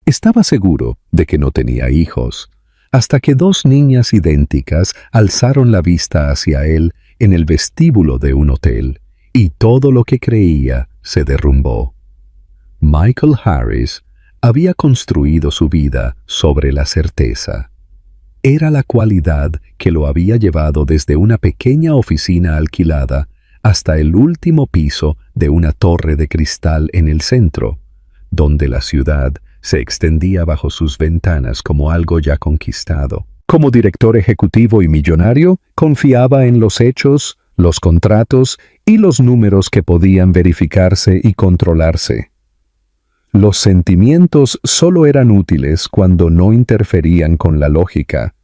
Estaba seguro de que no tenía hijos, hasta que dos niñas idénticas alzaron la vista hacia él en el vestíbulo de un hotel, y todo lo que creía se derrumbó. Michael Harris había construido su vida sobre la certeza. Era la cualidad que lo había llevado desde una pequeña oficina alquilada hasta el último piso de una torre de cristal en el centro, donde la ciudad se extendía bajo sus ventanas como algo ya conquistado. Como director ejecutivo y millonario, confiaba en los hechos, los contratos y los números que podían verificarse y controlarse. Los sentimientos solo eran útiles cuando no interferían con la lógica,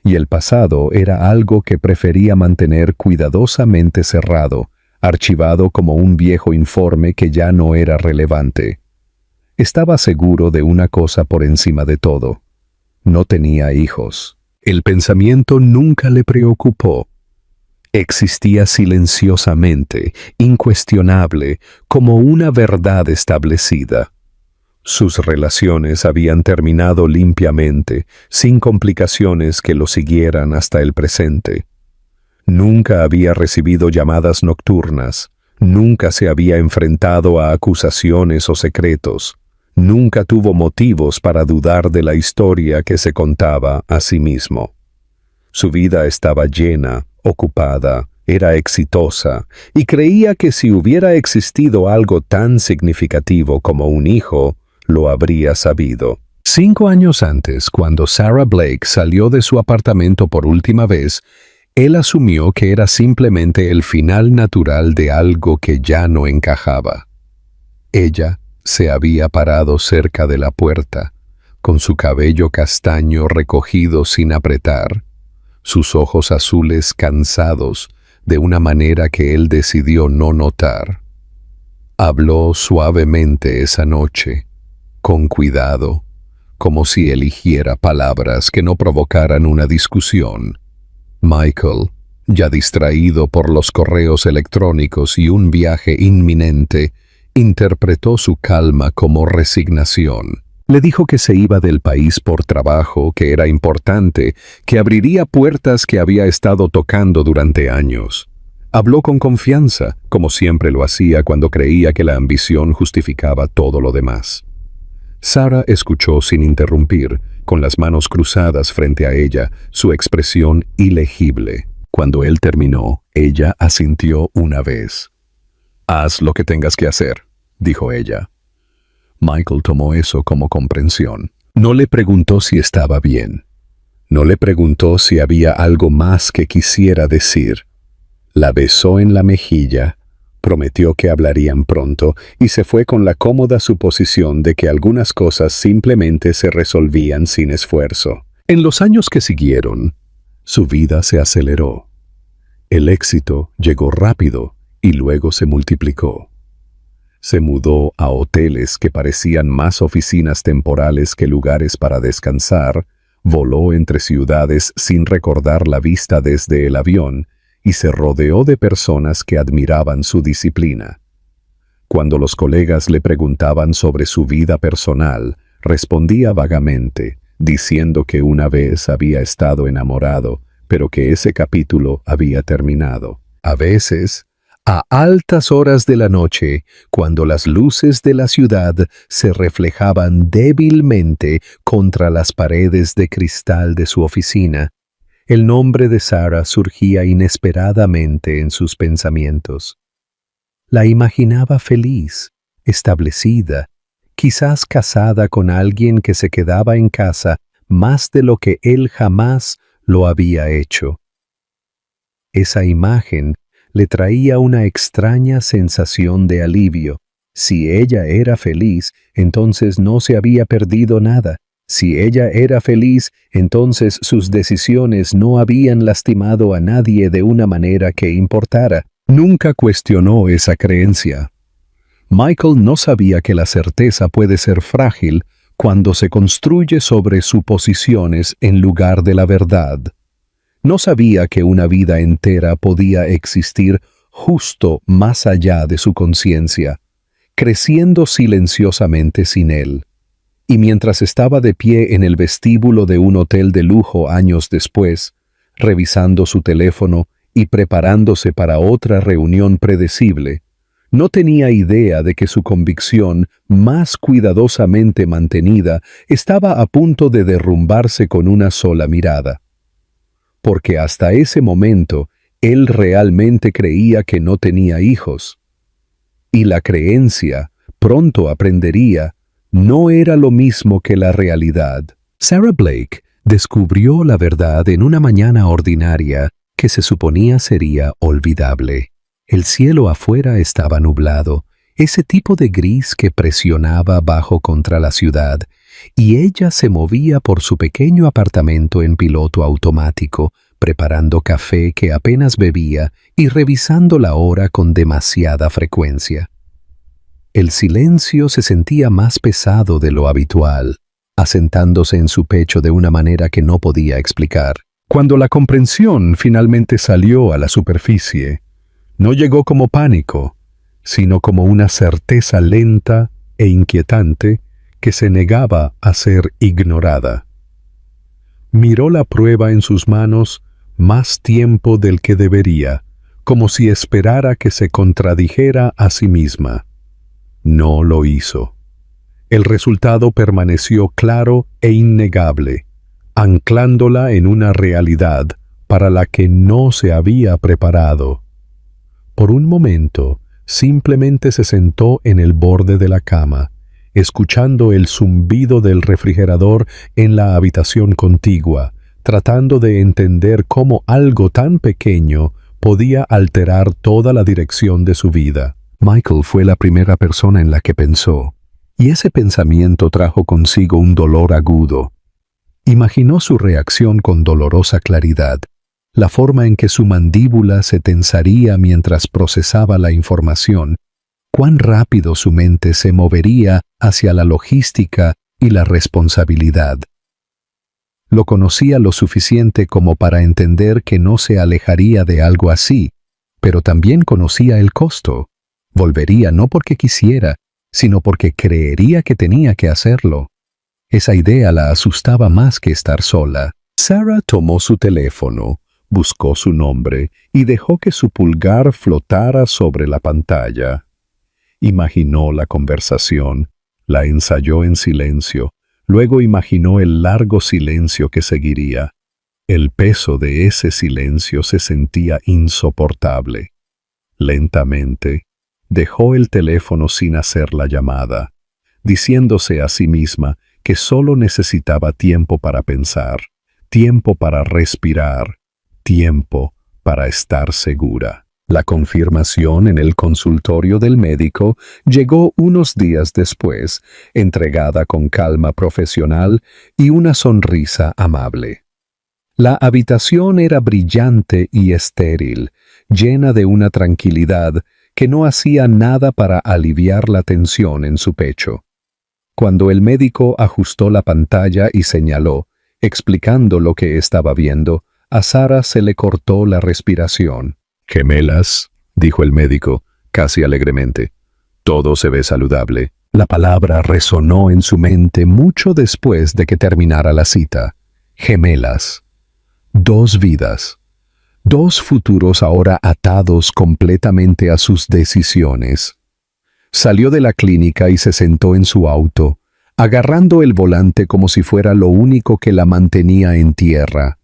y el pasado era algo que prefería mantener cuidadosamente cerrado, archivado como un viejo informe que ya no era relevante. Estaba seguro de una cosa por encima de todo: no tenía hijos. El pensamiento nunca le preocupó. Existía silenciosamente, incuestionable, como una verdad establecida. Sus relaciones habían terminado limpiamente, sin complicaciones que lo siguieran hasta el presente. Nunca había recibido llamadas nocturnas, nunca se había enfrentado a acusaciones o secretos, nunca tuvo motivos para dudar de la historia que se contaba a sí mismo. Su vida estaba llena, ocupada, era exitosa, y creía que si hubiera existido algo tan significativo como un hijo, lo habría sabido. 5 años antes, cuando Sarah Blake salió de su apartamento por última vez, él asumió que era simplemente el final natural de algo que ya no encajaba. Ella se había parado cerca de la puerta, con su cabello castaño recogido sin apretar, sus ojos azules cansados de una manera que él decidió no notar. Habló suavemente esa noche, con cuidado, como si eligiera palabras que no provocaran una discusión. Michael, ya distraído por los correos electrónicos y un viaje inminente, interpretó su calma como resignación. Le dijo que se iba del país por trabajo, que era importante, que abriría puertas que había estado tocando durante años. Habló con confianza, como siempre lo hacía cuando creía que la ambición justificaba todo lo demás. Sarah escuchó sin interrumpir, con las manos cruzadas frente a ella, su expresión ilegible. Cuando él terminó, ella asintió una vez. «Haz lo que tengas que hacer», dijo ella. Michael tomó eso como comprensión. No le preguntó si estaba bien. No le preguntó si había algo más que quisiera decir. La besó en la mejilla, prometió que hablarían pronto y se fue con la cómoda suposición de que algunas cosas simplemente se resolvían sin esfuerzo. En los años que siguieron, su vida se aceleró. El éxito llegó rápido y luego se multiplicó. Se mudó a hoteles que parecían más oficinas temporales que lugares para descansar, voló entre ciudades sin recordar la vista desde el avión y se rodeó de personas que admiraban su disciplina. Cuando los colegas le preguntaban sobre su vida personal, respondía vagamente, diciendo que una vez había estado enamorado, pero que ese capítulo había terminado. A veces, a altas horas de la noche, cuando las luces de la ciudad se reflejaban débilmente contra las paredes de cristal de su oficina, el nombre de Sarah surgía inesperadamente en sus pensamientos. La imaginaba feliz, establecida, quizás casada con alguien que se quedaba en casa más de lo que él jamás lo había hecho. Esa imagen le traía una extraña sensación de alivio. Si ella era feliz, entonces no se había perdido nada. Si ella era feliz, entonces sus decisiones no habían lastimado a nadie de una manera que importara. Nunca cuestionó esa creencia. Michael no sabía que la certeza puede ser frágil cuando se construye sobre suposiciones en lugar de la verdad. No sabía que una vida entera podía existir justo más allá de su conciencia, creciendo silenciosamente sin él. Y mientras estaba de pie en el vestíbulo de un hotel de lujo años después, revisando su teléfono y preparándose para otra reunión predecible, no tenía idea de que su convicción, más cuidadosamente mantenida, estaba a punto de derrumbarse con una sola mirada. Porque hasta ese momento, él realmente creía que no tenía hijos. Y la creencia, pronto aprendería, no era lo mismo que la realidad. Sarah Blake descubrió la verdad en una mañana ordinaria que se suponía sería olvidable. El cielo afuera estaba nublado, ese tipo de gris que presionaba bajo contra la ciudad, y ella se movía por su pequeño apartamento en piloto automático, preparando café que apenas bebía y revisando la hora con demasiada frecuencia. El silencio se sentía más pesado de lo habitual, asentándose en su pecho de una manera que no podía explicar. Cuando la comprensión finalmente salió a la superficie, no llegó como pánico, sino como una certeza lenta e inquietante que se negaba a ser ignorada. Miró la prueba en sus manos más tiempo del que debería, como si esperara que se contradijera a sí misma. No lo hizo. El resultado permaneció claro e innegable, anclándola en una realidad para la que no se había preparado. Por un momento, simplemente se sentó en el borde de la cama, escuchando el zumbido del refrigerador en la habitación contigua, tratando de entender cómo algo tan pequeño podía alterar toda la dirección de su vida. Michael fue la primera persona en la que pensó, y ese pensamiento trajo consigo un dolor agudo. Imaginó su reacción con dolorosa claridad, la forma en que su mandíbula se tensaría mientras procesaba la información, cuán rápido su mente se movería hacia la logística y la responsabilidad. Lo conocía lo suficiente como para entender que no se alejaría de algo así, pero también conocía el costo. Volvería no porque quisiera, sino porque creería que tenía que hacerlo. Esa idea la asustaba más que estar sola. Sarah tomó su teléfono, buscó su nombre y dejó que su pulgar flotara sobre la pantalla. Imaginó la conversación, la ensayó en silencio, luego imaginó el largo silencio que seguiría. El peso de ese silencio se sentía insoportable. Lentamente, dejó el teléfono sin hacer la llamada, diciéndose a sí misma que solo necesitaba tiempo para pensar, tiempo para respirar, tiempo para estar segura. La confirmación en el consultorio del médico llegó unos días después, entregada con calma profesional y una sonrisa amable. La habitación era brillante y estéril, llena de una tranquilidad que no hacía nada para aliviar la tensión en su pecho. Cuando el médico ajustó la pantalla y señaló, explicando lo que estaba viendo, a Sarah se le cortó la respiración. «Gemelas», dijo el médico, casi alegremente. «Todo se ve saludable». La palabra resonó en su mente mucho después de que terminara la cita. Gemelas. 2 vidas. 2 futuros ahora atados completamente a sus decisiones. Salió de la clínica y se sentó en su auto, agarrando el volante como si fuera lo único que la mantenía en tierra.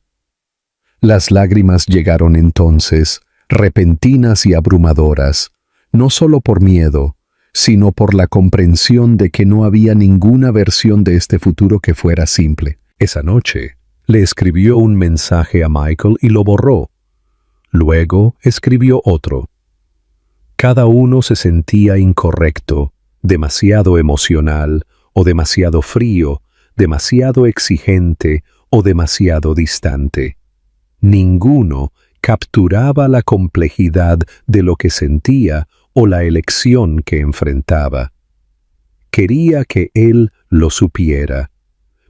Las lágrimas llegaron entonces, repentinas y abrumadoras, no solo por miedo, sino por la comprensión de que no había ninguna versión de este futuro que fuera simple. Esa noche, le escribió un mensaje a Michael y lo borró. Luego escribió otro. Cada uno se sentía incorrecto, demasiado emocional o demasiado frío, demasiado exigente o demasiado distante. Ninguno capturaba la complejidad de lo que sentía o la elección que enfrentaba. Quería que él lo supiera,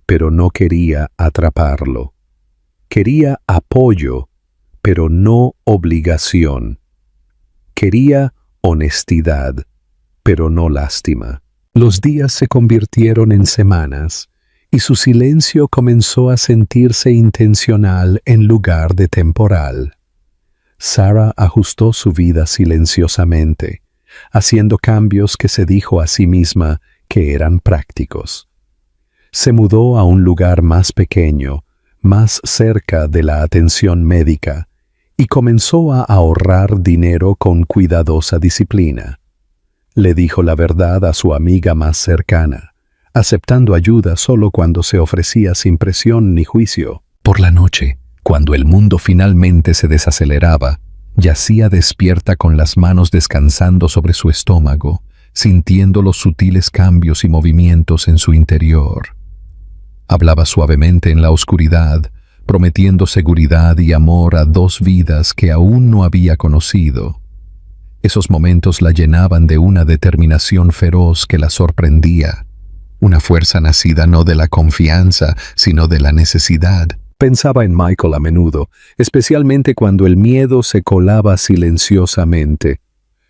pero no quería atraparlo. Quería apoyo, pero no obligación. Quería honestidad, pero no lástima. Los días se convirtieron en semanas, y su silencio comenzó a sentirse intencional en lugar de temporal. Sarah ajustó su vida silenciosamente, haciendo cambios que se dijo a sí misma que eran prácticos. Se mudó a un lugar más pequeño, más cerca de la atención médica, y comenzó a ahorrar dinero con cuidadosa disciplina. Le dijo la verdad a su amiga más cercana, aceptando ayuda solo cuando se ofrecía sin presión ni juicio. Por la noche, cuando el mundo finalmente se desaceleraba, yacía despierta con las manos descansando sobre su estómago, sintiendo los sutiles cambios y movimientos en su interior. Hablaba suavemente en la oscuridad, prometiendo seguridad y amor a dos vidas que aún no había conocido. Esos momentos la llenaban de una determinación feroz que la sorprendía, una fuerza nacida no de la confianza, sino de la necesidad. Pensaba en Michael a menudo, especialmente cuando el miedo se colaba silenciosamente.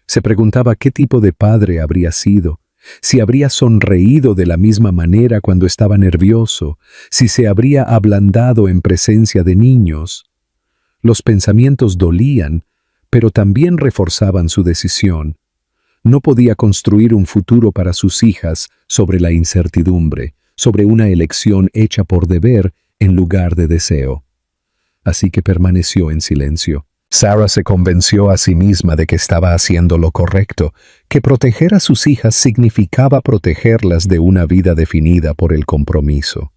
Se preguntaba qué tipo de padre habría sido, si habría sonreído de la misma manera cuando estaba nervioso, si se habría ablandado en presencia de niños. Los pensamientos dolían, pero también reforzaban su decisión. No podía construir un futuro para sus hijas sobre la incertidumbre, sobre una elección hecha por deber en lugar de deseo. Así que permaneció en silencio. Sarah se convenció a sí misma de que estaba haciendo lo correcto, que proteger a sus hijas significaba protegerlas de una vida definida por el compromiso.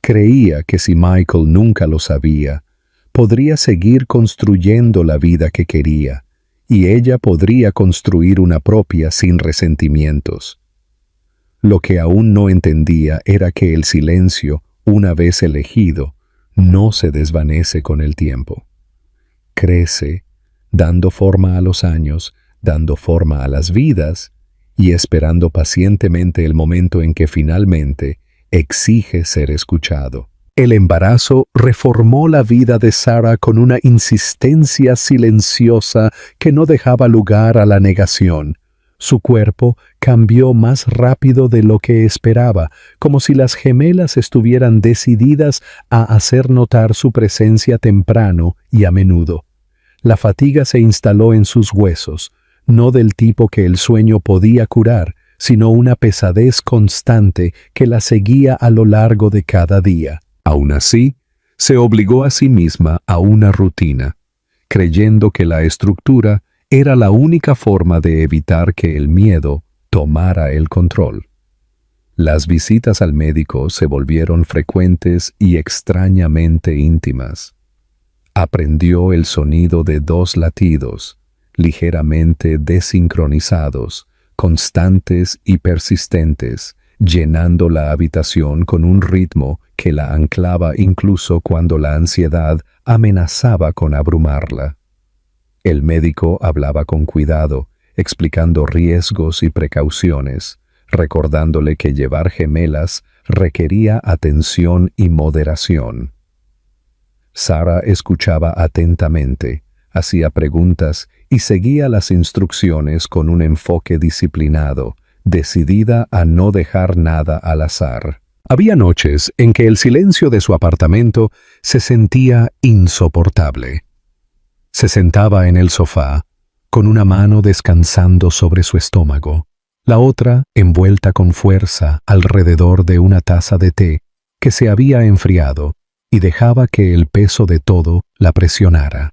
Creía que si Michael nunca lo sabía, podría seguir construyendo la vida que quería, y ella podría construir una propia sin resentimientos. Lo que aún no entendía era que el silencio, una vez elegido, no se desvanece con el tiempo. Crece, dando forma a los años, dando forma a las vidas, y esperando pacientemente el momento en que finalmente exige ser escuchado. El embarazo reformó la vida de Sarah con una insistencia silenciosa que no dejaba lugar a la negación. Su cuerpo cambió más rápido de lo que esperaba, como si las gemelas estuvieran decididas a hacer notar su presencia temprano y a menudo. La fatiga se instaló en sus huesos, no del tipo que el sueño podía curar, sino una pesadez constante que la seguía a lo largo de cada día. Aún así, se obligó a sí misma a una rutina, creyendo que la estructura era la única forma de evitar que el miedo tomara el control. Las visitas al médico se volvieron frecuentes y extrañamente íntimas. Aprendió el sonido de 2 latidos, ligeramente desincronizados, constantes y persistentes, llenando la habitación con un ritmo que la anclaba incluso cuando la ansiedad amenazaba con abrumarla. El médico hablaba con cuidado, explicando riesgos y precauciones, recordándole que llevar gemelas requería atención y moderación. Sarah escuchaba atentamente, hacía preguntas y seguía las instrucciones con un enfoque disciplinado, decidida a no dejar nada al azar. Había noches en que el silencio de su apartamento se sentía insoportable. Se sentaba en el sofá, con una mano descansando sobre su estómago, la otra envuelta con fuerza alrededor de una taza de té que se había enfriado y dejaba que el peso de todo la presionara.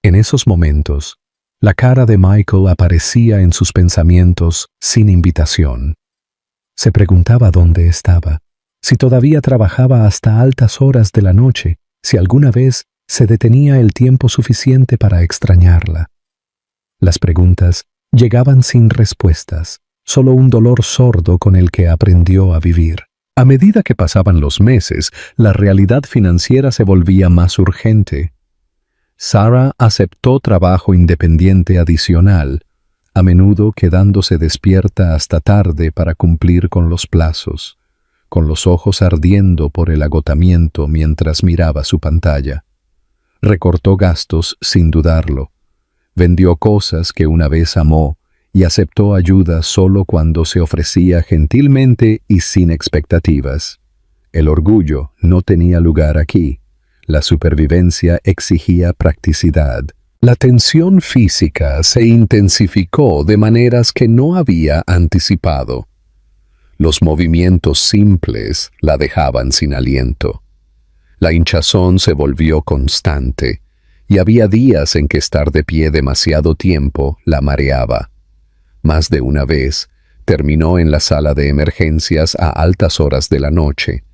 En esos momentos, la cara de Michael aparecía en sus pensamientos sin invitación. Se preguntaba dónde estaba, si todavía trabajaba hasta altas horas de la noche, si alguna vez se detenía el tiempo suficiente para extrañarla. Las preguntas llegaban sin respuestas, solo un dolor sordo con el que aprendió a vivir. A medida que pasaban los meses, la realidad financiera se volvía más urgente. Sarah aceptó trabajo independiente adicional, a menudo quedándose despierta hasta tarde para cumplir con los plazos, con los ojos ardiendo por el agotamiento mientras miraba su pantalla. Recortó gastos sin dudarlo, vendió cosas que una vez amó y aceptó ayuda solo cuando se ofrecía gentilmente y sin expectativas. El orgullo no tenía lugar aquí. La supervivencia exigía practicidad. La tensión física se intensificó de maneras que no había anticipado. Los movimientos simples la dejaban sin aliento. La hinchazón se volvió constante, y había días en que estar de pie demasiado tiempo la mareaba. Más de una vez, terminó en la sala de emergencias a altas horas de la noche,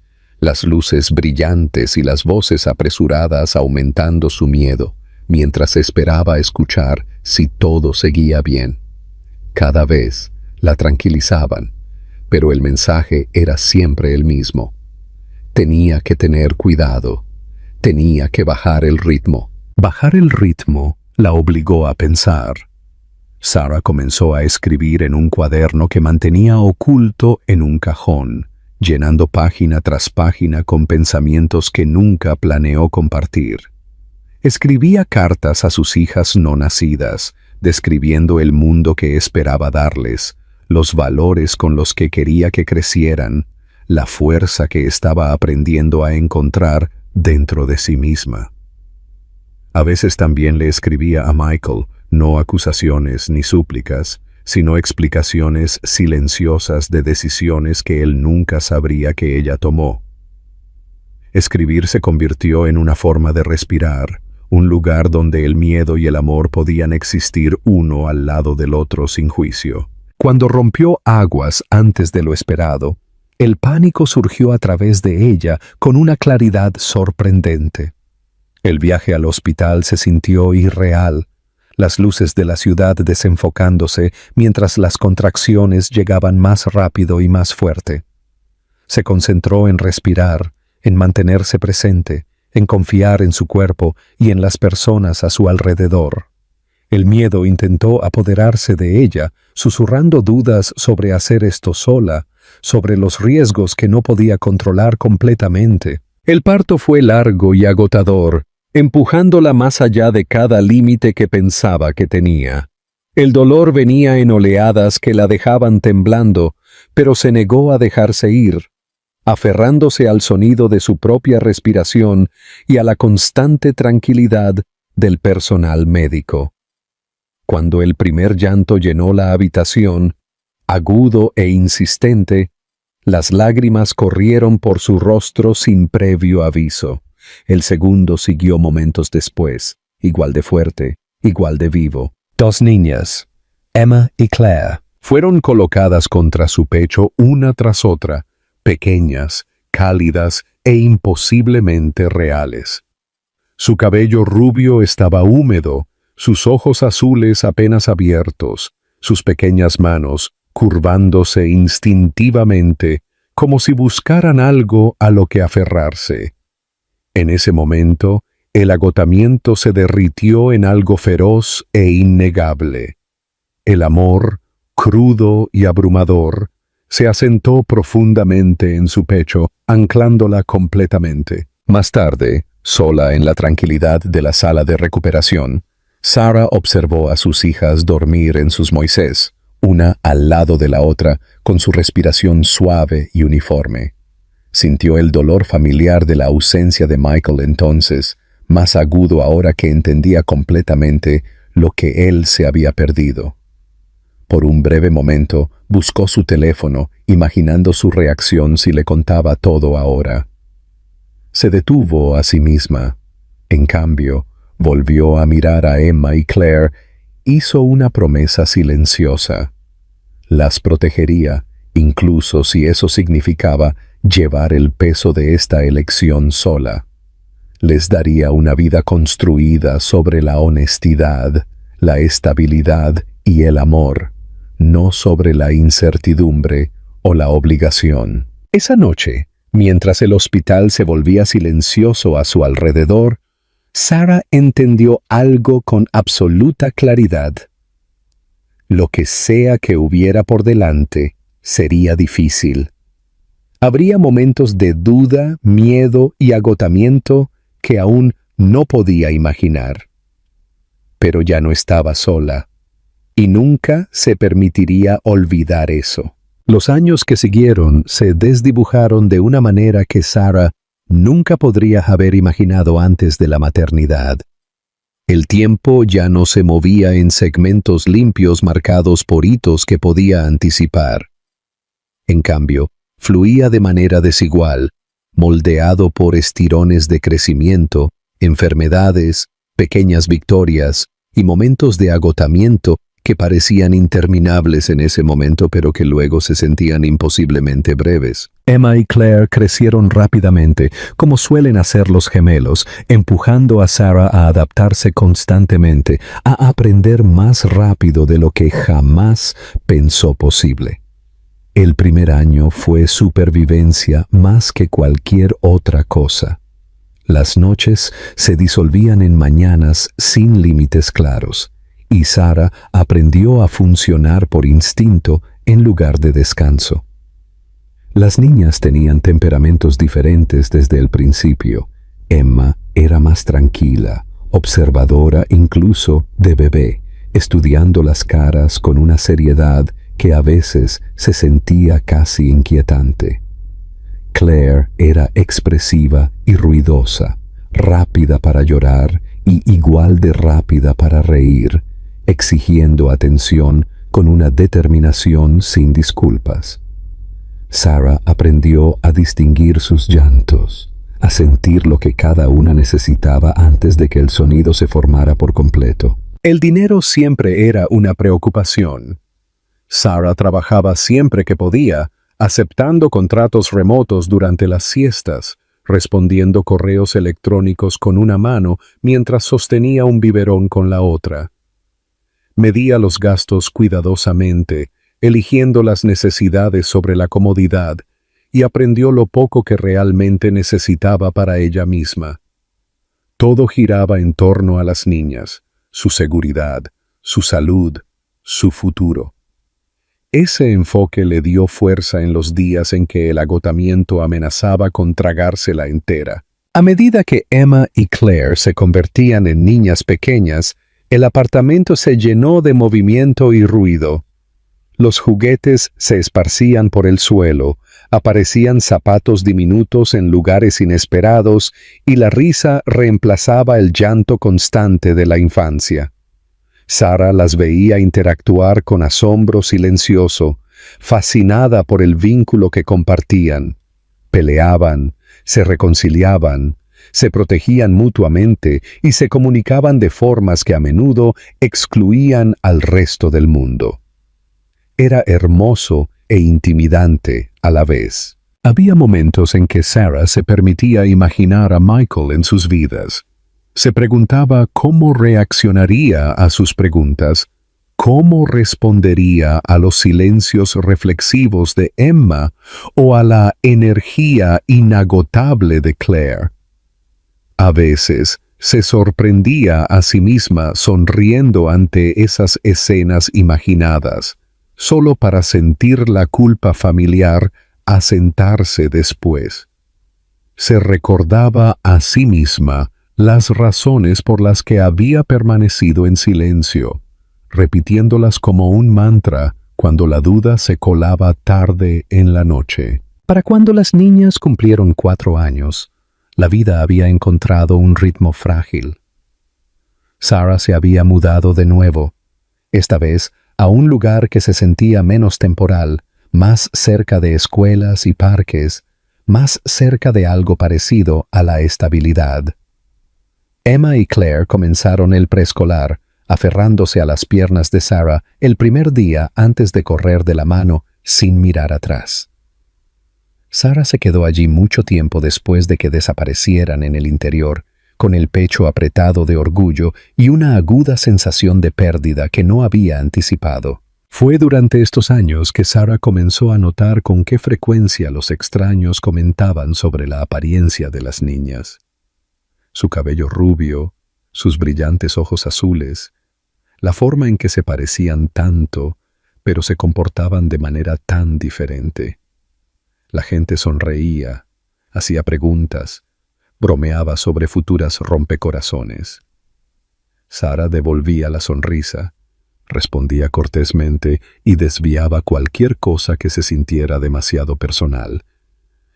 las luces brillantes y las voces apresuradas aumentando su miedo, mientras esperaba escuchar si todo seguía bien. Cada vez la tranquilizaban, pero el mensaje era siempre el mismo. Tenía que tener cuidado, tenía que bajar el ritmo. Bajar el ritmo la obligó a pensar. Sarah comenzó a escribir en un cuaderno que mantenía oculto en un cajón, llenando página tras página con pensamientos que nunca planeó compartir. Escribía cartas a sus hijas no nacidas, describiendo el mundo que esperaba darles, los valores con los que quería que crecieran, la fuerza que estaba aprendiendo a encontrar dentro de sí misma. A veces también le escribía a Michael, no acusaciones ni súplicas, sino explicaciones silenciosas de decisiones que él nunca sabría que ella tomó. Escribir se convirtió en una forma de respirar, un lugar donde el miedo y el amor podían existir uno al lado del otro sin juicio. Cuando rompió aguas antes de lo esperado, el pánico surgió a través de ella con una claridad sorprendente. El viaje al hospital se sintió irreal, las luces de la ciudad desenfocándose mientras las contracciones llegaban más rápido y más fuerte. Se concentró en respirar, en mantenerse presente, en confiar en su cuerpo y en las personas a su alrededor. El miedo intentó apoderarse de ella, susurrando dudas sobre hacer esto sola, sobre los riesgos que no podía controlar completamente. El parto fue largo y agotador, empujándola más allá de cada límite que pensaba que tenía. El dolor venía en oleadas que la dejaban temblando, pero se negó a dejarse ir, aferrándose al sonido de su propia respiración y a la constante tranquilidad del personal médico. Cuando el primer llanto llenó la habitación, agudo e insistente, las lágrimas corrieron por su rostro sin previo aviso. El segundo siguió momentos después, igual de fuerte, igual de vivo. Dos niñas, Emma y Claire, fueron colocadas contra su pecho una tras otra, pequeñas, cálidas e imposiblemente reales. Su cabello rubio estaba húmedo, sus ojos azules apenas abiertos, sus pequeñas manos curvándose instintivamente, como si buscaran algo a lo que aferrarse. En ese momento, el agotamiento se derritió en algo feroz e innegable. El amor, crudo y abrumador, se asentó profundamente en su pecho, anclándola completamente. Más tarde, sola en la tranquilidad de la sala de recuperación, Sarah observó a sus hijas dormir en sus Moisés, una al lado de la otra, con su respiración suave y uniforme. Sintió el dolor familiar de la ausencia de Michael entonces, más agudo ahora que entendía completamente lo que él se había perdido. Por un breve momento, buscó su teléfono, imaginando su reacción si le contaba todo ahora. Se detuvo a sí misma. En cambio, volvió a mirar a Emma y Claire, hizo una promesa silenciosa. Las protegería, incluso si eso significaba llevar el peso de esta elección sola. Les daría una vida construida sobre la honestidad, la estabilidad y el amor, no sobre la incertidumbre o la obligación. Esa noche, mientras el hospital se volvía silencioso a su alrededor, Sarah entendió algo con absoluta claridad. Lo que sea que hubiera por delante, sería difícil. Habría momentos de duda, miedo y agotamiento que aún no podía imaginar. Pero ya no estaba sola. y nunca se permitiría olvidar eso. Los años que siguieron se desdibujaron de una manera que Sarah nunca podría haber imaginado antes de la maternidad. El tiempo ya no se movía en segmentos limpios marcados por hitos que podía anticipar. En cambio, fluía de manera desigual, moldeado por estirones de crecimiento, enfermedades, pequeñas victorias y momentos de agotamiento que parecían interminables en ese momento pero que luego se sentían imposiblemente breves. Emma y Claire crecieron rápidamente, como suelen hacer los gemelos, empujando a Sarah a adaptarse constantemente, a aprender más rápido de lo que jamás pensó posible. El primer año fue supervivencia más que cualquier otra cosa. Las noches se disolvían en mañanas sin límites claros, y Sarah aprendió a funcionar por instinto en lugar de descanso. Las niñas tenían temperamentos diferentes desde el principio. Emma era más tranquila, observadora incluso de bebé, estudiando las caras con una seriedad que a veces se sentía casi inquietante. Claire era expresiva y ruidosa, rápida para llorar y igual de rápida para reír, exigiendo atención con una determinación sin disculpas. Sarah aprendió a distinguir sus llantos, a sentir lo que cada una necesitaba antes de que el sonido se formara por completo. El dinero siempre era una preocupación. Sarah trabajaba siempre que podía, aceptando contratos remotos durante las siestas, respondiendo correos electrónicos con una mano mientras sostenía un biberón con la otra. Medía los gastos cuidadosamente, eligiendo las necesidades sobre la comodidad, y aprendió lo poco que realmente necesitaba para ella misma. Todo giraba en torno a las niñas, su seguridad, su salud, su futuro. Ese enfoque le dio fuerza en los días en que el agotamiento amenazaba con tragársela entera. A medida que Emma y Claire se convertían en niñas pequeñas, el apartamento se llenó de movimiento y ruido. Los juguetes se esparcían por el suelo, aparecían zapatos diminutos en lugares inesperados y la risa reemplazaba el llanto constante de la infancia. Sarah las veía interactuar con asombro silencioso, fascinada por el vínculo que compartían. Peleaban, se reconciliaban, se protegían mutuamente y se comunicaban de formas que a menudo excluían al resto del mundo. Era hermoso e intimidante a la vez. Había momentos en que Sarah se permitía imaginar a Michael en sus vidas. Se preguntaba cómo reaccionaría a sus preguntas, cómo respondería a los silencios reflexivos de Emma o a la energía inagotable de Claire. A veces se sorprendía a sí misma sonriendo ante esas escenas imaginadas, solo para sentir la culpa familiar asentarse después. Se recordaba a sí misma las razones por las que había permanecido en silencio, repitiéndolas como un mantra cuando la duda se colaba tarde en la noche. Para cuando las niñas cumplieron 4 años, la vida había encontrado un ritmo frágil. Sarah se había mudado de nuevo, esta vez a un lugar que se sentía menos temporal, más cerca de escuelas y parques, más cerca de algo parecido a la estabilidad. Emma y Claire comenzaron el preescolar, aferrándose a las piernas de Sarah el primer día antes de correr de la mano sin mirar atrás. Sarah se quedó allí mucho tiempo después de que desaparecieran en el interior, con el pecho apretado de orgullo y una aguda sensación de pérdida que no había anticipado. Fue durante estos años que Sarah comenzó a notar con qué frecuencia los extraños comentaban sobre la apariencia de las niñas. Su cabello rubio, sus brillantes ojos azules, la forma en que se parecían tanto, pero se comportaban de manera tan diferente. La gente sonreía, hacía preguntas, bromeaba sobre futuras rompecorazones. Sarah devolvía la sonrisa, respondía cortésmente y desviaba cualquier cosa que se sintiera demasiado personal.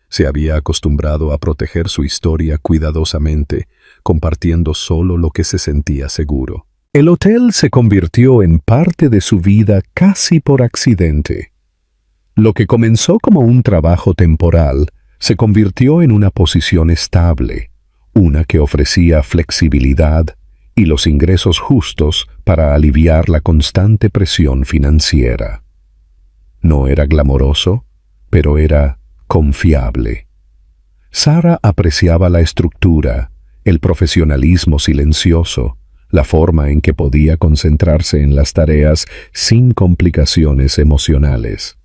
Se había acostumbrado a proteger su historia cuidadosamente, compartiendo solo lo que se sentía seguro. El hotel se convirtió en parte de su vida casi por accidente. Lo que comenzó como un trabajo temporal se convirtió en una posición estable, una que ofrecía flexibilidad y los ingresos justos para aliviar la constante presión financiera. No era glamoroso, pero era confiable. Sarah apreciaba la estructura, el profesionalismo silencioso, la forma en que podía concentrarse en las tareas sin complicaciones emocionales.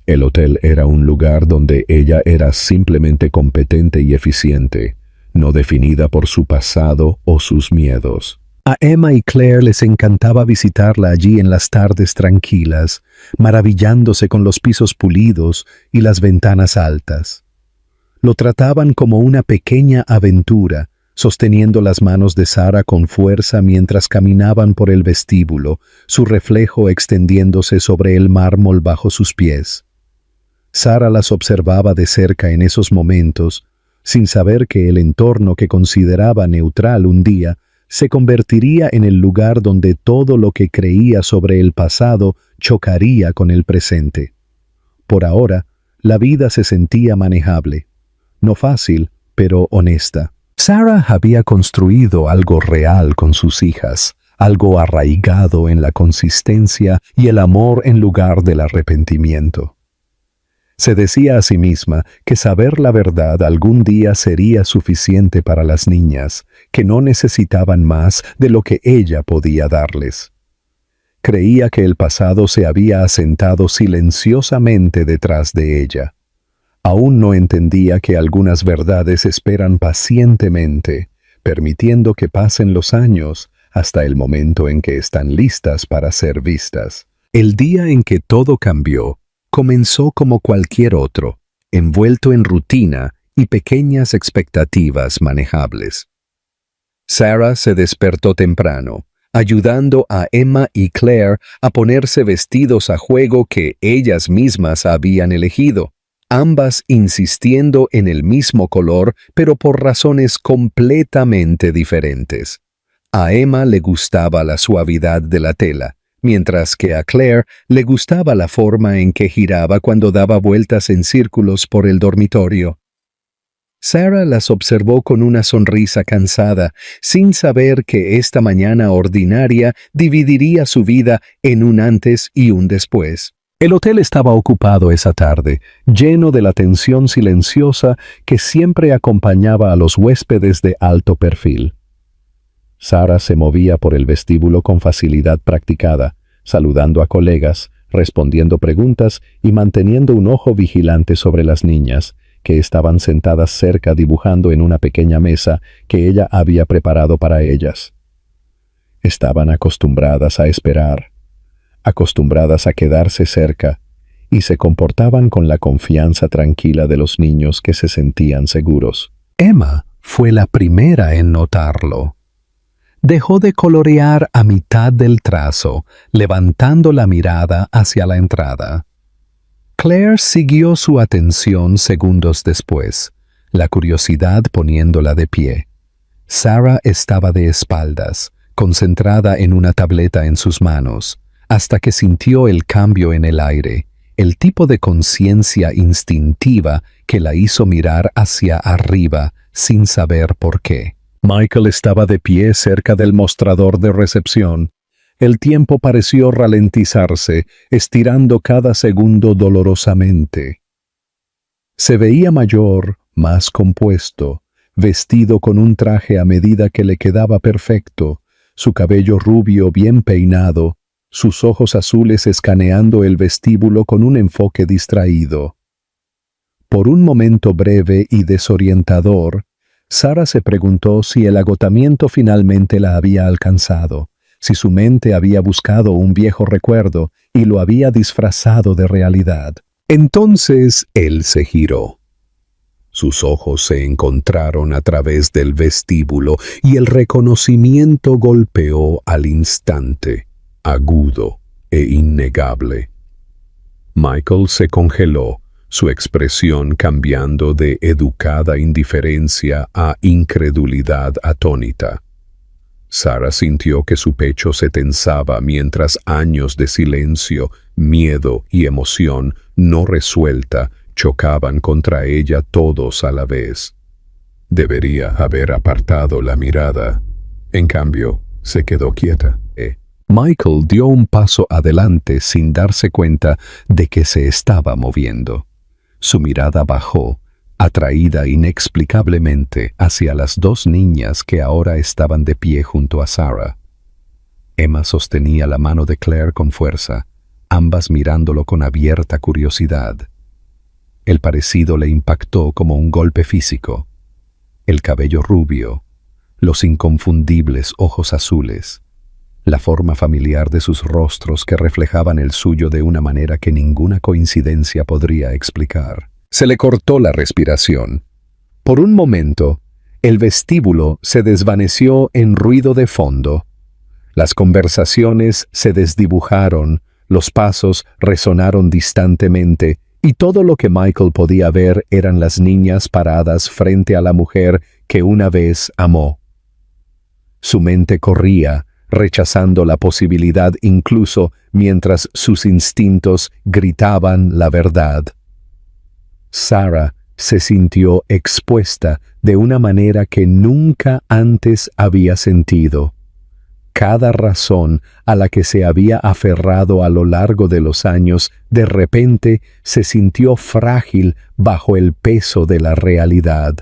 El hotel era un lugar donde ella era simplemente competente y eficiente, no definida por su pasado o sus miedos. A Emma y Claire les encantaba visitarla allí en las tardes tranquilas, maravillándose con los pisos pulidos y las ventanas altas. Lo trataban como una pequeña aventura, sosteniendo las manos de Sarah con fuerza mientras caminaban por el vestíbulo, su reflejo extendiéndose sobre el mármol bajo sus pies. Sarah las observaba de cerca en esos momentos, sin saber que el entorno que consideraba neutral un día se convertiría en el lugar donde todo lo que creía sobre el pasado chocaría con el presente. Por ahora, la vida se sentía manejable. No fácil, pero honesta. Sarah había construido algo real con sus hijas, algo arraigado en la consistencia y el amor en lugar del arrepentimiento. Se decía a sí misma que saber la verdad algún día sería suficiente para las niñas, que no necesitaban más de lo que ella podía darles. Creía que el pasado se había asentado silenciosamente detrás de ella. Aún no entendía que algunas verdades esperan pacientemente, permitiendo que pasen los años hasta el momento en que están listas para ser vistas. El día en que todo cambió, comenzó como cualquier otro, envuelto en rutina y pequeñas expectativas manejables. Sarah se despertó temprano, ayudando a Emma y Claire a ponerse vestidos a juego que ellas mismas habían elegido, ambas insistiendo en el mismo color, pero por razones completamente diferentes. A Emma le gustaba la suavidad de la tela, mientras que a Claire le gustaba la forma en que giraba cuando daba vueltas en círculos por el dormitorio. Sarah las observó con una sonrisa cansada, sin saber que esta mañana ordinaria dividiría su vida en un antes y un después. El hotel estaba ocupado esa tarde, lleno de la tensión silenciosa que siempre acompañaba a los huéspedes de alto perfil. Sarah se movía por el vestíbulo con facilidad practicada, saludando a colegas, respondiendo preguntas y manteniendo un ojo vigilante sobre las niñas, que estaban sentadas cerca dibujando en una pequeña mesa que ella había preparado para ellas. Estaban acostumbradas a esperar, acostumbradas a quedarse cerca, y se comportaban con la confianza tranquila de los niños que se sentían seguros. Emma fue la primera en notarlo. Dejó de colorear a mitad del trazo, levantando la mirada hacia la entrada. Claire siguió su atención segundos después, la curiosidad poniéndola de pie. Sarah estaba de espaldas, concentrada en una tableta en sus manos, hasta que sintió el cambio en el aire, el tipo de conciencia instintiva que la hizo mirar hacia arriba sin saber por qué. Michael estaba de pie cerca del mostrador de recepción. El tiempo pareció ralentizarse, estirando cada segundo dolorosamente. Se veía mayor, más compuesto, vestido con un traje a medida que le quedaba perfecto, su cabello rubio bien peinado, sus ojos azules escaneando el vestíbulo con un enfoque distraído. Por un momento breve y desorientador, Sarah se preguntó si el agotamiento finalmente la había alcanzado, si su mente había buscado un viejo recuerdo y lo había disfrazado de realidad. Entonces él se giró. Sus ojos se encontraron a través del vestíbulo y el reconocimiento golpeó al instante. agudo e innegable. Michael se congeló, su expresión cambiando de educada indiferencia a incredulidad atónita. Sarah sintió que su pecho se tensaba mientras años de silencio, miedo y emoción no resuelta chocaban contra ella todos a la vez. Debería haber apartado la mirada. En cambio, se quedó quieta. Michael dio un paso adelante sin darse cuenta de que se estaba moviendo. Su mirada bajó, atraída inexplicablemente hacia las dos niñas que ahora estaban de pie junto a Sarah. Emma sostenía la mano de Claire con fuerza, ambas mirándolo con abierta curiosidad. El parecido le impactó como un golpe físico. El cabello rubio, los inconfundibles ojos azules, la forma familiar de sus rostros que reflejaban el suyo de una manera que ninguna coincidencia podría explicar. Se le cortó la respiración. Por un momento, el vestíbulo se desvaneció en ruido de fondo. Las conversaciones se desdibujaron, los pasos resonaron distantemente, y todo lo que Michael podía ver eran las niñas paradas frente a la mujer que una vez amó. Su mente corría, rechazando la posibilidad incluso mientras sus instintos gritaban la verdad. Sarah se sintió expuesta de una manera que nunca antes había sentido. Cada razón a la que se había aferrado a lo largo de los años de repente se sintió frágil bajo el peso de la realidad.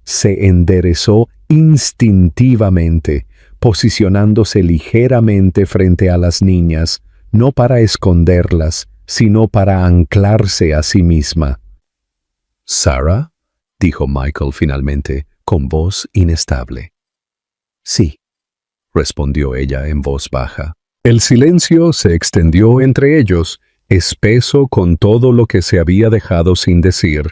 Se enderezó instintivamente, posicionándose ligeramente frente a las niñas, no para esconderlas, sino para anclarse a sí misma. «¿Sarah?», dijo Michael finalmente, con voz inestable. «Sí», respondió ella en voz baja. El silencio se extendió entre ellos, espeso con todo lo que se había dejado sin decir.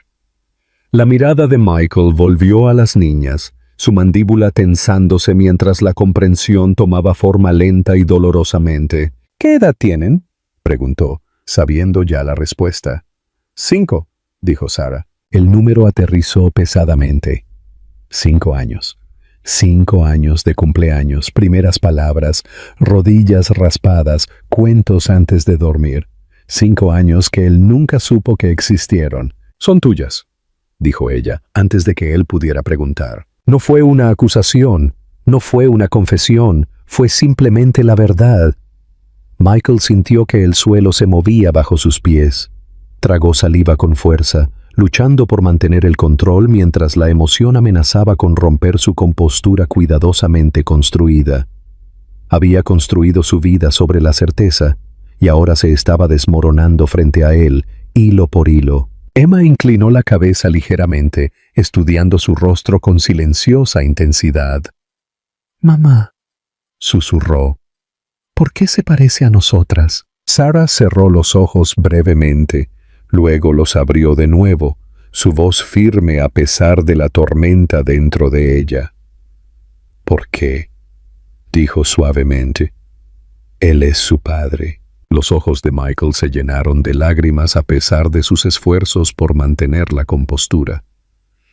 La mirada de Michael volvió a las niñas, su mandíbula tensándose mientras la comprensión tomaba forma lenta y dolorosamente. «¿Qué edad tienen?», preguntó, sabiendo ya la respuesta. «5», dijo Sarah. El número aterrizó pesadamente. 5 años. 5 años de cumpleaños, primeras palabras, rodillas raspadas, cuentos antes de dormir. 5 años que él nunca supo que existieron. «Son tuyas», dijo ella, antes de que él pudiera preguntar. No fue una acusación, no fue una confesión, fue simplemente la verdad. Michael sintió que el suelo se movía bajo sus pies. Tragó saliva con fuerza, luchando por mantener el control mientras la emoción amenazaba con romper su compostura cuidadosamente construida. Había construido su vida sobre la certeza, y ahora se estaba desmoronando frente a él, hilo por hilo. Emma inclinó la cabeza ligeramente, estudiando su rostro con silenciosa intensidad. «Mamá», susurró, «¿por qué se parece a nosotras?» Sarah cerró los ojos brevemente, luego los abrió de nuevo, su voz firme a pesar de la tormenta dentro de ella. «¿Por qué?», dijo suavemente. «Él es su padre». Los ojos de Michael se llenaron de lágrimas a pesar de sus esfuerzos por mantener la compostura.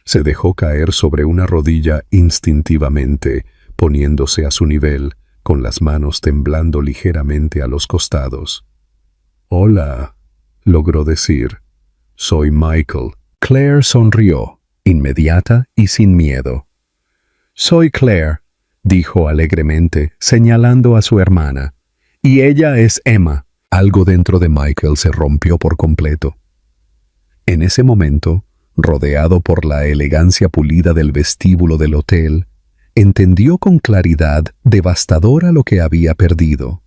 Se dejó caer sobre una rodilla instintivamente, poniéndose a su nivel, con las manos temblando ligeramente a los costados. «Hola», logró decir. «Soy Michael». Claire sonrió, inmediata y sin miedo. «Soy Claire», dijo alegremente, señalando a su hermana. «Y ella es Emma». Algo dentro de Michael se rompió por completo. En ese momento, rodeado por la elegancia pulida del vestíbulo del hotel, entendió con claridad devastadora lo que había perdido.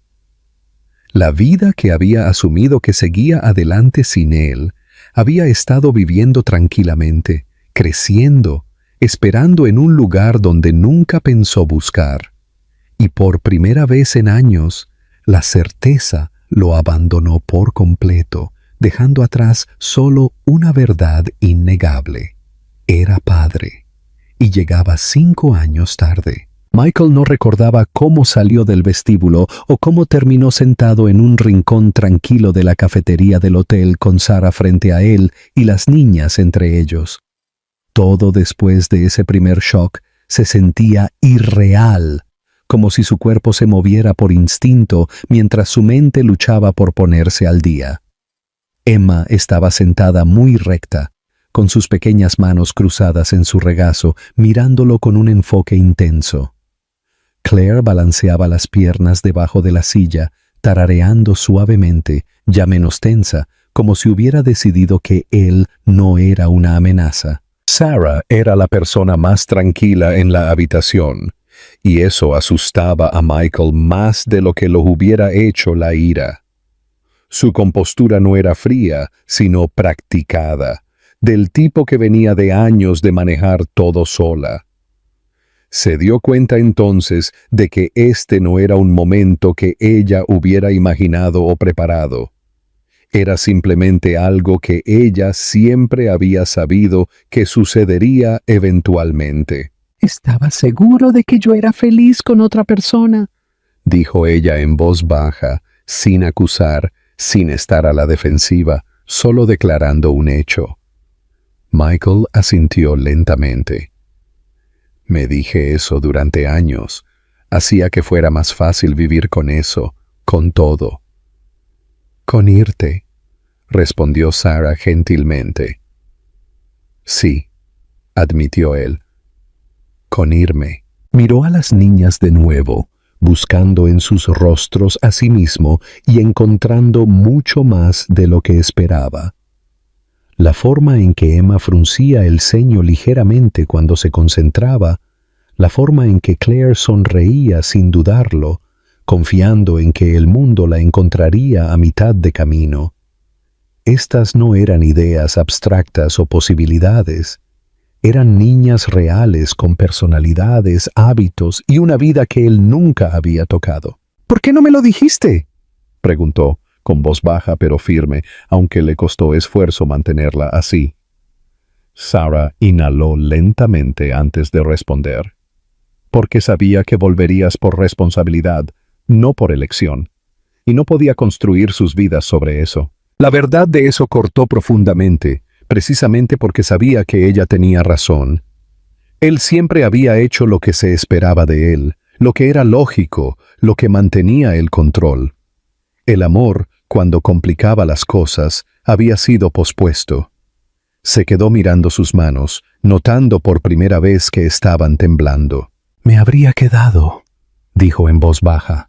La vida que había asumido que seguía adelante sin él, había estado viviendo tranquilamente, creciendo, esperando en un lugar donde nunca pensó buscar. Y por primera vez en años, la certeza lo abandonó por completo, dejando atrás solo una verdad innegable. Era padre, y llegaba 5 años tarde. Michael no recordaba cómo salió del vestíbulo o cómo terminó sentado en un rincón tranquilo de la cafetería del hotel con Sarah frente a él y las niñas entre ellos. Todo después de ese primer shock se sentía irreal, como si su cuerpo se moviera por instinto mientras su mente luchaba por ponerse al día. Emma estaba sentada muy recta, con sus pequeñas manos cruzadas en su regazo, mirándolo con un enfoque intenso. Claire balanceaba las piernas debajo de la silla, tarareando suavemente, ya menos tensa, como si hubiera decidido que él no era una amenaza. Sarah era la persona más tranquila en la habitación, y eso asustaba a Michael más de lo que lo hubiera hecho la ira. Su compostura no era fría, sino practicada, del tipo que venía de años de manejar todo sola. Se dio cuenta entonces de que este no era un momento que ella hubiera imaginado o preparado. Era simplemente algo que ella siempre había sabido que sucedería eventualmente. «Estaba seguro de que yo era feliz con otra persona», dijo ella en voz baja, sin acusar, sin estar a la defensiva, solo declarando un hecho. Michael asintió lentamente. Me dije eso durante años. Hacía que fuera más fácil vivir con eso, con todo. Con irte, respondió Sarah gentilmente. Sí, admitió él. Con irme. Miró a las niñas de nuevo, buscando en sus rostros a sí mismo y encontrando mucho más de lo que esperaba. La forma en que Emma fruncía el ceño ligeramente cuando se concentraba, la forma en que Claire sonreía sin dudarlo, confiando en que el mundo la encontraría a mitad de camino. Estas no eran ideas abstractas o posibilidades. Eran niñas reales con personalidades, hábitos y una vida que él nunca había tocado. «¿Por qué no me lo dijiste?», preguntó, con voz baja pero firme, aunque le costó esfuerzo mantenerla así. Sarah inhaló lentamente antes de responder. Porque sabía que volverías por responsabilidad, no por elección, y no podía construir sus vidas sobre eso. La verdad de eso cortó profundamente, precisamente porque sabía que ella tenía razón. Él siempre había hecho lo que se esperaba de él, lo que era lógico, lo que mantenía el control. El amor, cuando complicaba las cosas, había sido pospuesto. Se quedó mirando sus manos, notando por primera vez que estaban temblando. «Me habría quedado», dijo en voz baja.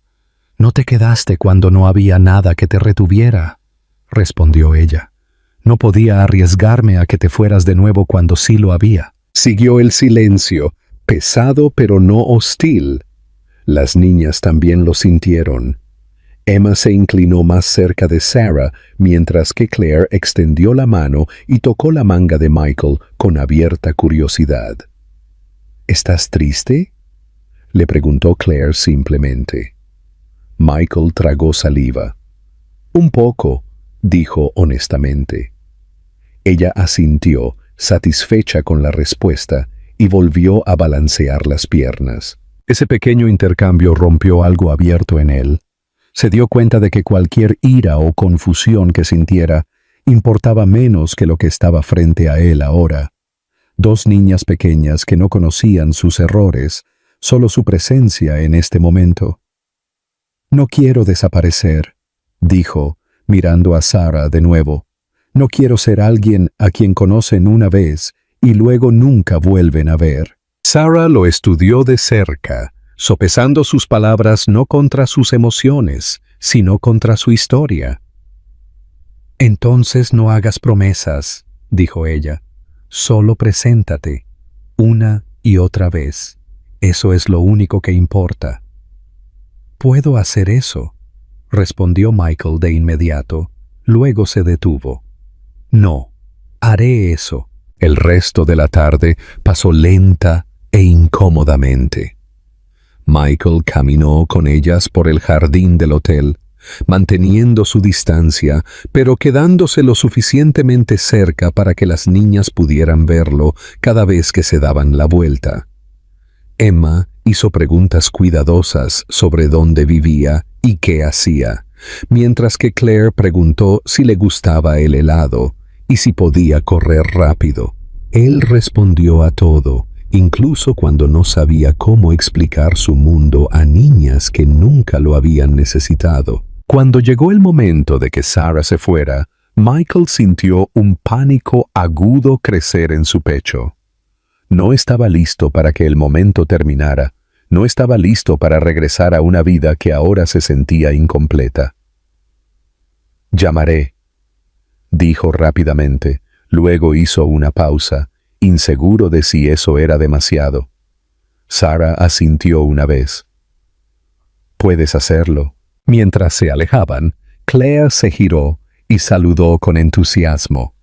«No te quedaste cuando no había nada que te retuviera», respondió ella. «No podía arriesgarme a que te fueras de nuevo cuando sí lo había». Siguió el silencio, pesado pero no hostil. Las niñas también lo sintieron. Emma se inclinó más cerca de Sarah, mientras que Claire extendió la mano y tocó la manga de Michael con abierta curiosidad. «¿Estás triste?», le preguntó Claire simplemente. Michael tragó saliva. «Un poco», dijo honestamente. Ella asintió, satisfecha con la respuesta, y volvió a balancear las piernas. Ese pequeño intercambio rompió algo abierto en él. Se dio cuenta de que cualquier ira o confusión que sintiera importaba menos que lo que estaba frente a él ahora. Dos niñas pequeñas que no conocían sus errores, solo su presencia en este momento. «No quiero desaparecer», dijo, mirando a Sarah de nuevo. «No quiero ser alguien a quien conocen una vez y luego nunca vuelven a ver». Sarah lo estudió de cerca, sopesando sus palabras no contra sus emociones, sino contra su historia. «Entonces no hagas promesas», dijo ella. «Solo preséntate, una y otra vez. Eso es lo único que importa». «Puedo hacer eso», respondió Michael de inmediato. Luego se detuvo. «No, haré eso». El resto de la tarde pasó lenta e incómodamente. Michael caminó con ellas por el jardín del hotel, manteniendo su distancia, pero quedándose lo suficientemente cerca para que las niñas pudieran verlo cada vez que se daban la vuelta. Emma hizo preguntas cuidadosas sobre dónde vivía y qué hacía, mientras que Claire preguntó si le gustaba el helado y si podía correr rápido. Él respondió a todo, incluso cuando no sabía cómo explicar su mundo a niñas que nunca lo habían necesitado. Cuando llegó el momento de que Sarah se fuera, Michael sintió un pánico agudo crecer en su pecho. No estaba listo para que el momento terminara. No estaba listo para regresar a una vida que ahora se sentía incompleta. «Llamaré», dijo rápidamente. Luego hizo una pausa, inseguro de si eso era demasiado. Sarah asintió una vez. «Puedes hacerlo». Mientras se alejaban, Claire se giró y saludó con entusiasmo.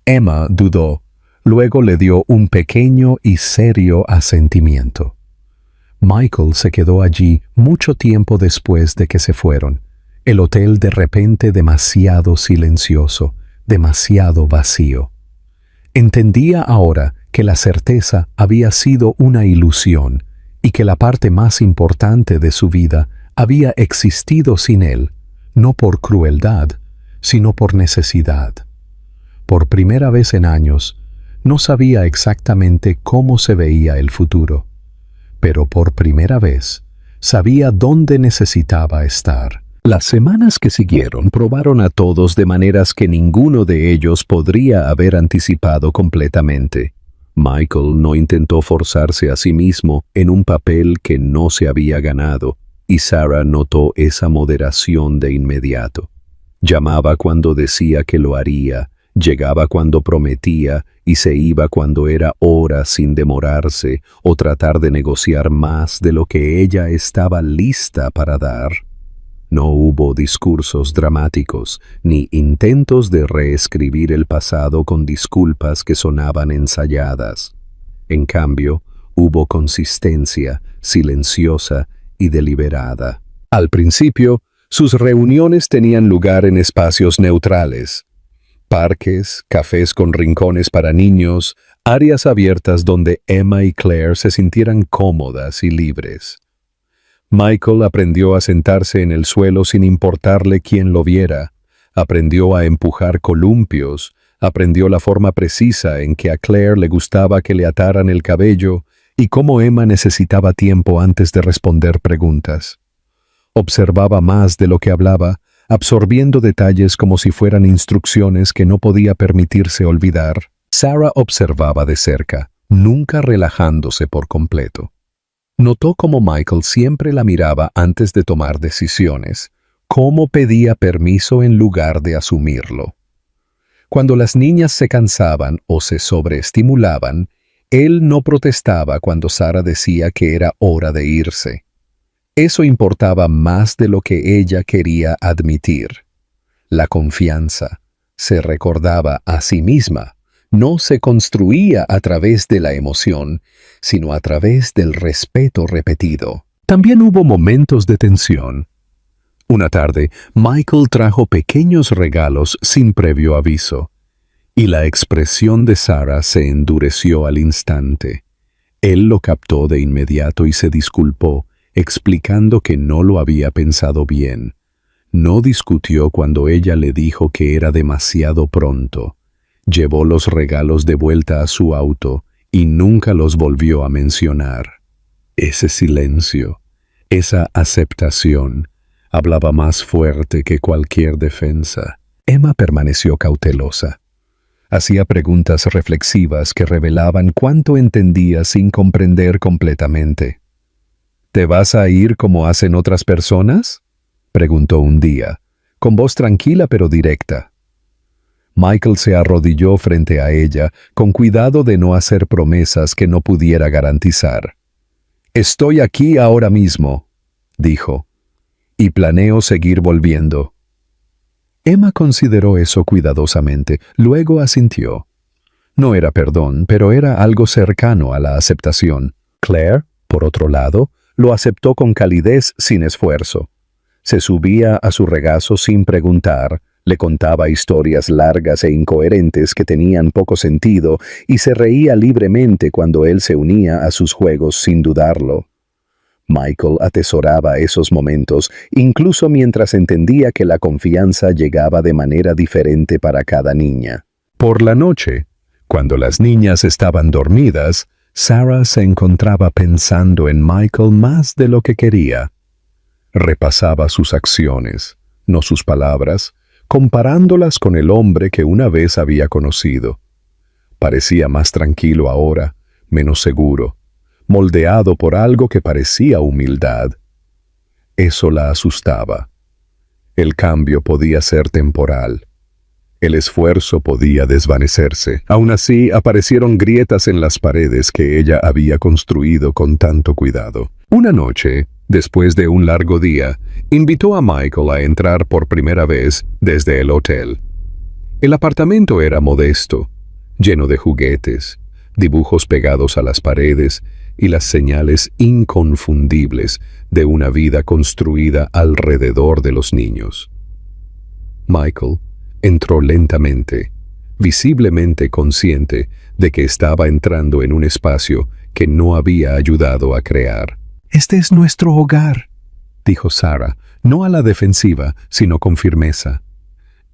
Emma dudó, luego le dio un pequeño y serio asentimiento. Michael se quedó allí mucho tiempo después de que se fueron. El hotel de repente demasiado silencioso, demasiado vacío. Entendía ahora que la certeza había sido una ilusión y que la parte más importante de su vida había existido sin él, no por crueldad, sino por necesidad. Por primera vez en años, no sabía exactamente cómo se veía el futuro, pero por primera vez sabía dónde necesitaba estar. Las semanas que siguieron probaron a todos de maneras que ninguno de ellos podría haber anticipado completamente. Michael no intentó forzarse a sí mismo en un papel que no se había ganado, y Sarah notó esa moderación de inmediato. Llamaba cuando decía que lo haría, llegaba cuando prometía y se iba cuando era hora sin demorarse o tratar de negociar más de lo que ella estaba lista para dar. No hubo discursos dramáticos, ni intentos de reescribir el pasado con disculpas que sonaban ensayadas. En cambio, hubo consistencia, silenciosa y deliberada. Al principio, sus reuniones tenían lugar en espacios neutrales. Parques, cafés con rincones para niños, áreas abiertas donde Emma y Claire se sintieran cómodas y libres. Michael aprendió a sentarse en el suelo sin importarle quién lo viera, aprendió a empujar columpios, aprendió la forma precisa en que a Claire le gustaba que le ataran el cabello y cómo Emma necesitaba tiempo antes de responder preguntas. Observaba más de lo que hablaba, absorbiendo detalles como si fueran instrucciones que no podía permitirse olvidar. Sarah observaba de cerca, nunca relajándose por completo. Notó cómo Michael siempre la miraba antes de tomar decisiones, cómo pedía permiso en lugar de asumirlo. Cuando las niñas se cansaban o se sobreestimulaban, él no protestaba cuando Sarah decía que era hora de irse. Eso importaba más de lo que ella quería admitir. La confianza se recordaba a sí misma. No se construía a través de la emoción, sino a través del respeto repetido. También hubo momentos de tensión. Una tarde, Michael trajo pequeños regalos sin previo aviso, y la expresión de Sarah se endureció al instante. Él lo captó de inmediato y se disculpó, explicando que no lo había pensado bien. No discutió cuando ella le dijo que era demasiado pronto. Llevó los regalos de vuelta a su auto y nunca los volvió a mencionar. Ese silencio, esa aceptación, hablaba más fuerte que cualquier defensa. Emma permaneció cautelosa. Hacía preguntas reflexivas que revelaban cuánto entendía sin comprender completamente. «¿Te vas a ir como hacen otras personas?», preguntó un día, con voz tranquila pero directa. Michael se arrodilló frente a ella, con cuidado de no hacer promesas que no pudiera garantizar. «Estoy aquí ahora mismo», dijo, «y planeo seguir volviendo». Emma consideró eso cuidadosamente, luego asintió. No era perdón, pero era algo cercano a la aceptación. Claire, por otro lado, lo aceptó con calidez sin esfuerzo. Se subía a su regazo sin preguntar, Le contaba historias largas e incoherentes que tenían poco sentido y se reía libremente cuando él se unía a sus juegos sin dudarlo. Michael atesoraba esos momentos, incluso mientras entendía que la confianza llegaba de manera diferente para cada niña. Por la noche, cuando las niñas estaban dormidas, Sarah se encontraba pensando en Michael más de lo que quería. Repasaba sus acciones, no sus palabras, comparándolas con el hombre que una vez había conocido. Parecía más tranquilo ahora, menos seguro, moldeado por algo que parecía humildad. Eso la asustaba. El cambio podía ser temporal. El esfuerzo podía desvanecerse. Aún así, aparecieron grietas en las paredes que ella había construido con tanto cuidado. Una noche, después de un largo día, invitó a Michael a entrar por primera vez desde el hotel. El apartamento era modesto, lleno de juguetes, dibujos pegados a las paredes y las señales inconfundibles de una vida construida alrededor de los niños. Michael entró lentamente, visiblemente consciente de que estaba entrando en un espacio que no había ayudado a crear. Este es nuestro hogar, dijo Sarah, no a la defensiva, sino con firmeza.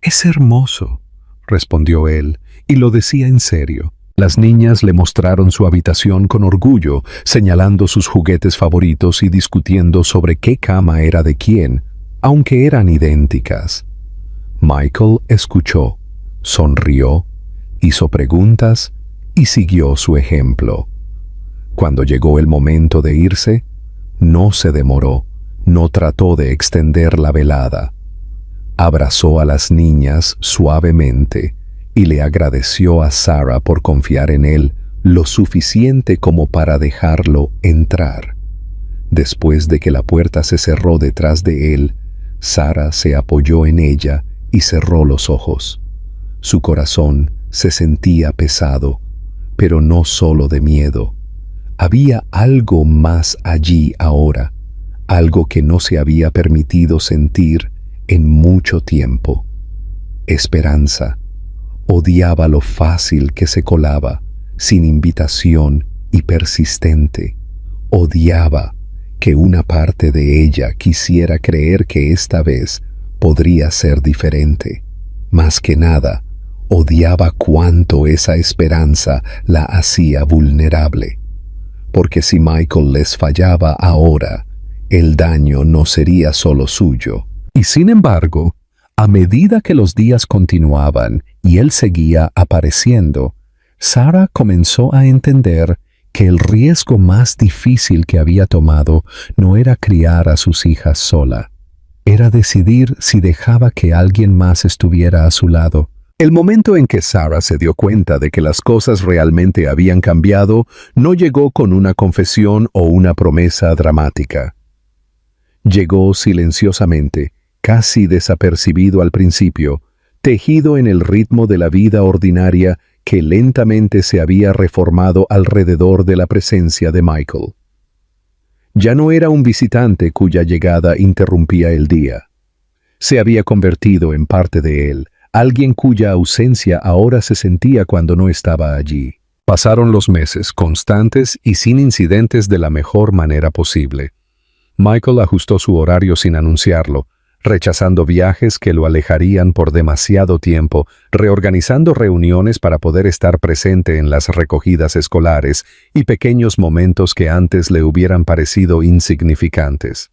Es hermoso, respondió él, y lo decía en serio. Las niñas le mostraron su habitación con orgullo, señalando sus juguetes favoritos y discutiendo sobre qué cama era de quién, aunque eran idénticas. Michael escuchó, sonrió, hizo preguntas y siguió su ejemplo. Cuando llegó el momento de irse, no se demoró, no trató de extender la velada. Abrazó a las niñas suavemente y le agradeció a Sarah por confiar en él lo suficiente como para dejarlo entrar. Después de que la puerta se cerró detrás de él, Sarah se apoyó en ella y cerró los ojos. Su corazón se sentía pesado, pero no solo de miedo. Había algo más allí ahora, algo que no se había permitido sentir en mucho tiempo. Esperanza. Odiaba lo fácil que se colaba, sin invitación y persistente. Odiaba que una parte de ella quisiera creer que esta vez podría ser diferente. Más que nada, odiaba cuánto esa esperanza la hacía vulnerable. Porque si Michael les fallaba ahora, el daño no sería solo suyo. Y sin embargo, a medida que los días continuaban y él seguía apareciendo, Sarah comenzó a entender que el riesgo más difícil que había tomado no era criar a sus hijas sola. Era decidir si dejaba que alguien más estuviera a su lado. El momento en que Sarah se dio cuenta de que las cosas realmente habían cambiado no llegó con una confesión o una promesa dramática. Llegó silenciosamente, casi desapercibido al principio, tejido en el ritmo de la vida ordinaria que lentamente se había reformado alrededor de la presencia de Michael. Ya no era un visitante cuya llegada interrumpía el día. Se había convertido en parte de él, alguien cuya ausencia ahora se sentía cuando no estaba allí. Pasaron los meses, constantes y sin incidentes de la mejor manera posible. Michael ajustó su horario sin anunciarlo, rechazando viajes que lo alejarían por demasiado tiempo, reorganizando reuniones para poder estar presente en las recogidas escolares y pequeños momentos que antes le hubieran parecido insignificantes.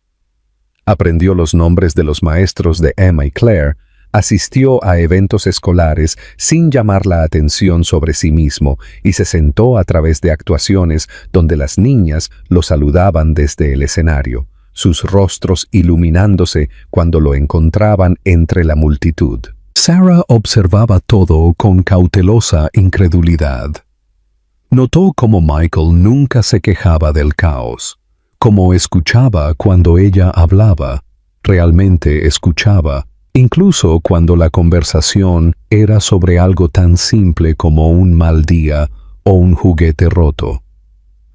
Aprendió los nombres de los maestros de Emma y Claire, asistió a eventos escolares sin llamar la atención sobre sí mismo y se sentó a través de actuaciones donde las niñas lo saludaban desde el escenario, sus rostros iluminándose cuando lo encontraban entre la multitud. Sarah observaba todo con cautelosa incredulidad. Notó cómo Michael nunca se quejaba del caos, cómo escuchaba cuando ella hablaba, realmente escuchaba, incluso cuando la conversación era sobre algo tan simple como un mal día o un juguete roto.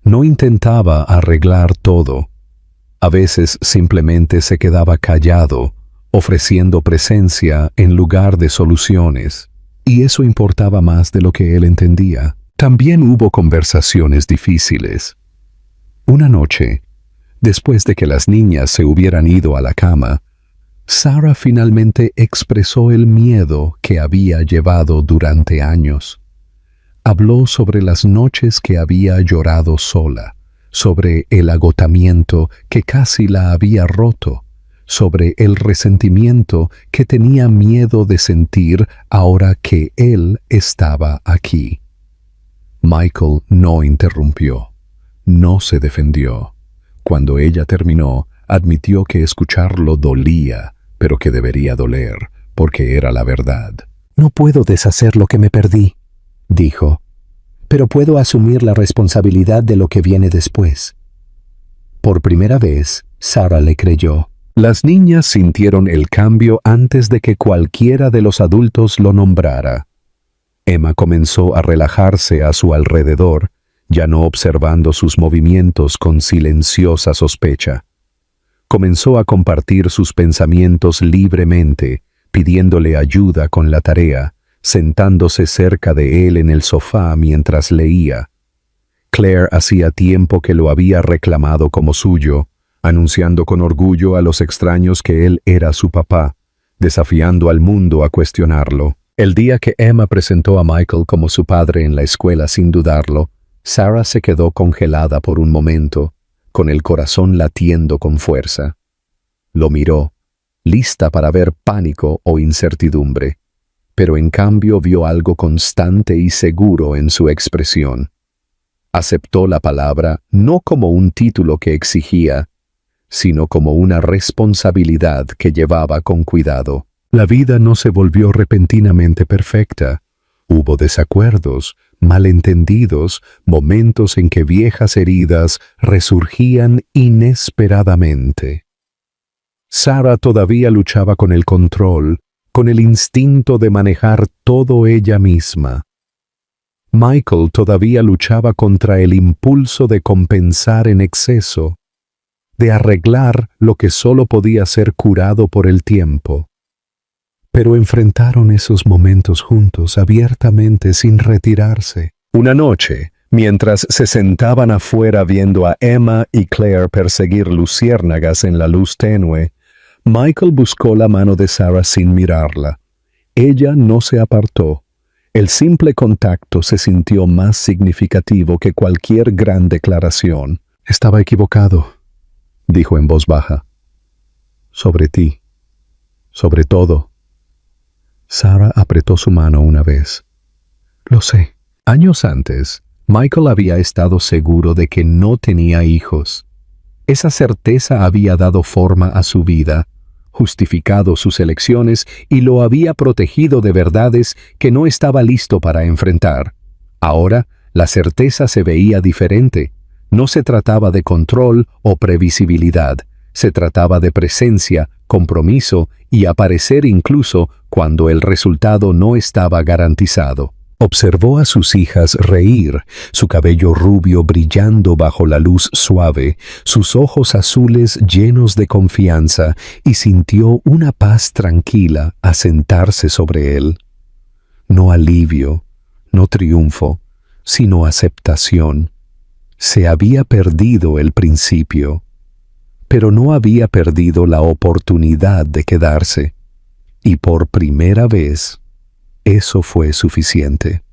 No intentaba arreglar todo. A veces simplemente se quedaba callado, ofreciendo presencia en lugar de soluciones. Y eso importaba más de lo que él entendía. También hubo conversaciones difíciles. Una noche, después de que las niñas se hubieran ido a la cama, Sarah finalmente expresó el miedo que había llevado durante años. Habló sobre las noches que había llorado sola, sobre el agotamiento que casi la había roto, sobre el resentimiento que tenía miedo de sentir ahora que él estaba aquí. Michael no interrumpió, no se defendió. Cuando ella terminó, admitió que escucharlo dolía, pero que debería doler, porque era la verdad. No puedo deshacer lo que me perdí, dijo, pero puedo asumir la responsabilidad de lo que viene después. Por primera vez, Sarah le creyó. Las niñas sintieron el cambio antes de que cualquiera de los adultos lo nombrara. Emma comenzó a relajarse a su alrededor, ya no observando sus movimientos con silenciosa sospecha. Comenzó a compartir sus pensamientos libremente, pidiéndole ayuda con la tarea, sentándose cerca de él en el sofá mientras leía. Claire hacía tiempo que lo había reclamado como suyo, anunciando con orgullo a los extraños que él era su papá, desafiando al mundo a cuestionarlo. El día que Emma presentó a Michael como su padre en la escuela sin dudarlo, Sarah se quedó congelada por un momento, con el corazón latiendo con fuerza. Lo miró, lista para ver pánico o incertidumbre, pero en cambio vio algo constante y seguro en su expresión. Aceptó la palabra no como un título que exigía, sino como una responsabilidad que llevaba con cuidado. La vida no se volvió repentinamente perfecta. Hubo desacuerdos, malentendidos, momentos en que viejas heridas resurgían inesperadamente. Sarah todavía luchaba con el control, con el instinto de manejar todo ella misma. Michael todavía luchaba contra el impulso de compensar en exceso, de arreglar lo que solo podía ser curado por el tiempo. Pero enfrentaron esos momentos juntos abiertamente sin retirarse. Una noche, mientras se sentaban afuera viendo a Emma y Claire perseguir luciérnagas en la luz tenue, Michael buscó la mano de Sarah sin mirarla. Ella no se apartó. El simple contacto se sintió más significativo que cualquier gran declaración. «Estaba equivocado», dijo en voz baja. «Sobre ti. Sobre todo». Sarah apretó su mano una vez. «Lo sé». Años antes, Michael había estado seguro de que no tenía hijos. Esa certeza había dado forma a su vida, justificado sus elecciones y lo había protegido de verdades que no estaba listo para enfrentar. Ahora, la certeza se veía diferente. No se trataba de control o previsibilidad, se trataba de presencia, compromiso y aparecer incluso cuando el resultado no estaba garantizado. Observó a sus hijas reír, su cabello rubio brillando bajo la luz suave, sus ojos azules llenos de confianza, y sintió una paz tranquila asentarse sobre él. No alivio, no triunfo, sino aceptación. Se había perdido el principio, pero no había perdido la oportunidad de quedarse, y por primera vez, eso fue suficiente.